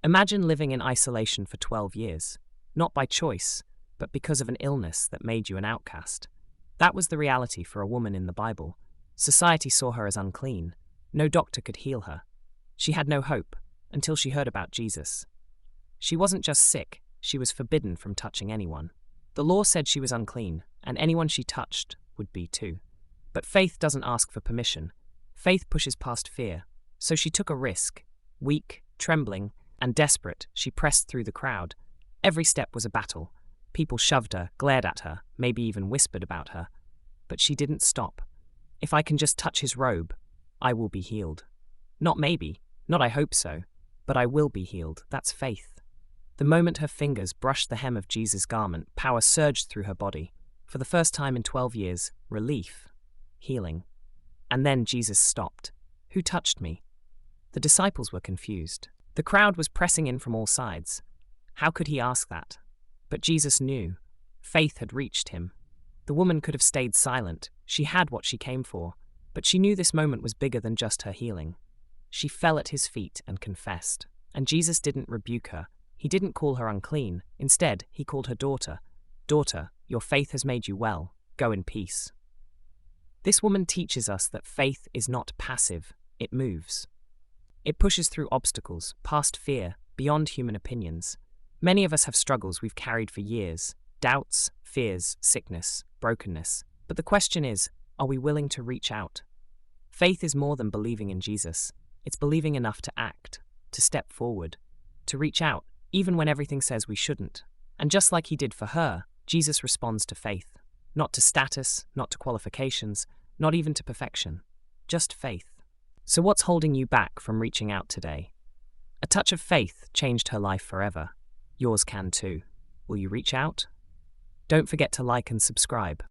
Imagine living in isolation for 12 years, not by choice, but because of an illness that made you an outcast. That was the reality for a woman in the Bible. Society saw her as unclean. No doctor could heal her. She had no hope until she heard about Jesus. She wasn't just sick, she was forbidden from touching anyone. The law said she was unclean, and anyone she touched would be too. But faith doesn't ask for permission. Faith pushes past fear. So she took a risk. Weak, trembling, and desperate, she pressed through the crowd. Every step was a battle. People shoved her, glared at her, maybe even whispered about her. But she didn't stop. If I can just touch his robe, I will be healed. Not maybe, not I hope so, but I will be healed. That's faith. The moment her fingers brushed the hem of Jesus' garment, power surged through her body. For the first time in 12 years, relief, healing. And then Jesus stopped. Who touched me? The disciples were confused. The crowd was pressing in from all sides. How could he ask that? But Jesus knew. Faith had reached him. The woman could have stayed silent. She had what she came for. But she knew this moment was bigger than just her healing. She fell at his feet and confessed. And Jesus didn't rebuke her. He didn't call her unclean. Instead, he called her daughter. Daughter, your faith has made you well. Go in peace. This woman teaches us that faith is not passive. It moves. It pushes through obstacles, past fear, beyond human opinions. Many of us have struggles we've carried for years. Doubts, fears, sickness, brokenness. But the question is, are we willing to reach out? Faith is more than believing in Jesus. It's believing enough to act, to step forward, to reach out, even when everything says we shouldn't. And just like he did for her, Jesus responds to faith. Not to status, not to qualifications, not even to perfection. Just faith. So what's holding you back from reaching out today? A touch of faith changed her life forever. Yours can too. Will you reach out? Don't forget to like and subscribe.